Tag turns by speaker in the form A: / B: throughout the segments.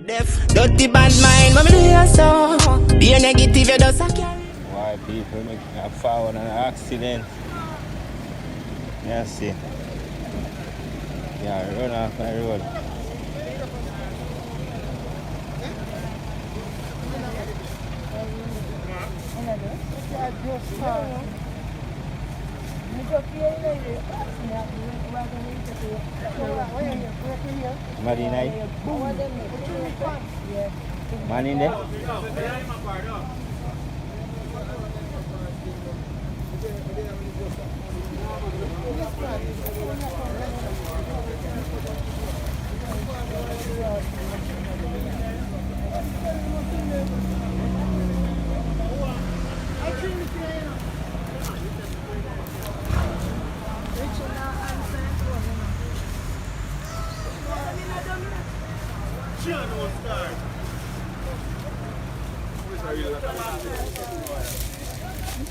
A: Def, dirty bad mind, but me do you so. Be a negative, you just a carry.
B: Why people make a fall on an accident? Yes, see. Yeah, run off my road. Somebody night? Man in there?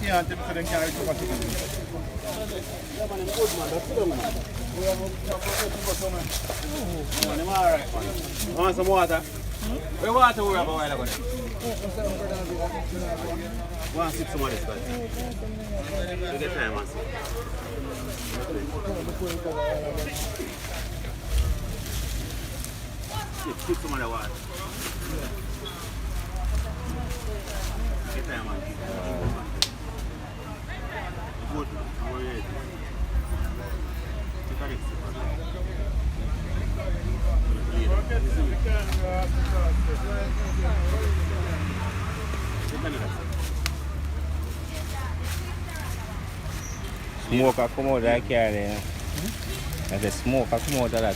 C: Yeah, I want some water? Where water we have a while ago? Want to sip some of this, guys? You get time, man. Sip some of the water. Get time, man. Good. How are you?
B: Smoke come out of that car there. And the smoke come out of that.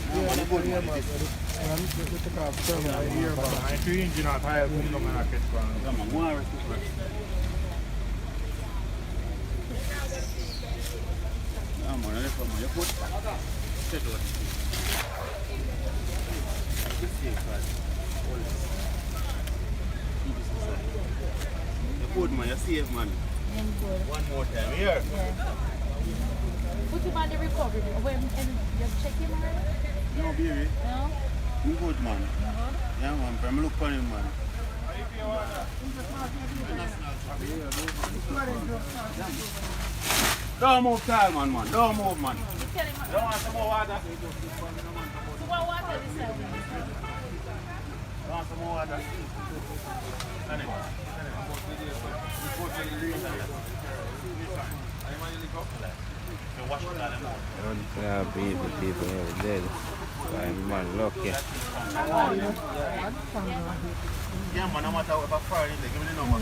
C: Good man, you save man. One more time here.
D: Yeah. Put him on the recovery. When you check him already?
C: No, baby.
D: No?
C: You good man. Yeah man, I'm look for him man. Don't move tall man. Don't move man. Don't want some more water.
D: So what water is that?
C: Don't want some more water.
B: Yeah, people every day. I'm man lucky.
C: Yeah man, no matter what far in there, give me the number.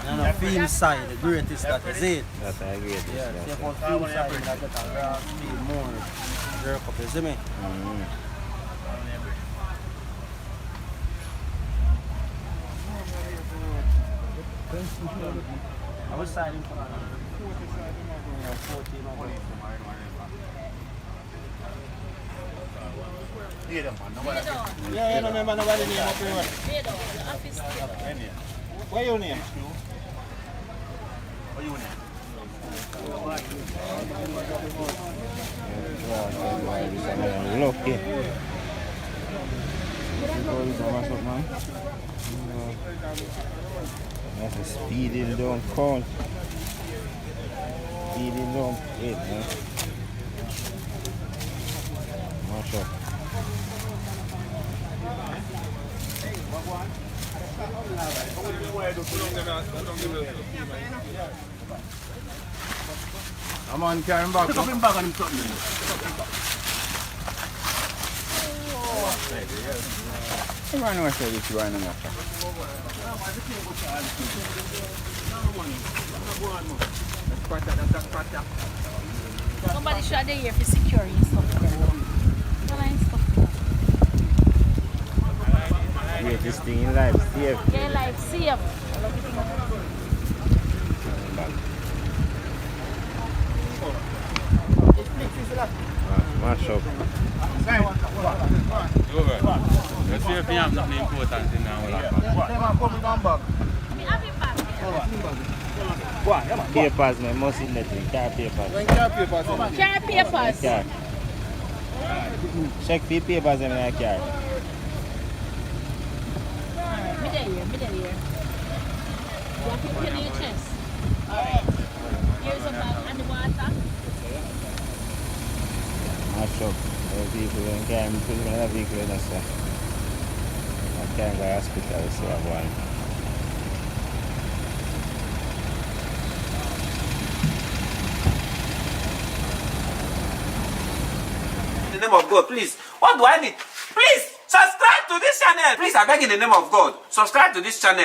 E: And a film side, the greatest that is it.
B: That's a great.
E: Yeah, see about film side, you get a grass feel more jerk up, you see me? I was signing for 14 over. Yeah, no remember nobody name up here. Where your name?
C: What your name?
B: Lucky. That's a speeding down count. Speeding down it, man. Mash up.
C: I'm on carrying back. Pick up him back on him something.
B: Come on, what's this you running after?
D: Somebody should have here for securing stuff.
B: Greatest thing in life, safe.
D: Yeah, life safe.
B: Mash up.
F: You see if you have nothing important in our life.
B: Papers, man, must in that thing. Car papers.
D: Car papers.
B: Car. Check the papers in my car.
D: here. You have to put in your chest. Alright. Here's a bag and the water.
B: Mash up the people and can't put them in a vehicle and stuff. I can't go to hospital, so I want.
C: In the name of God, please. What do I need? Please subscribe to this channel. Please, I beg in the name of God. Subscribe to this channel.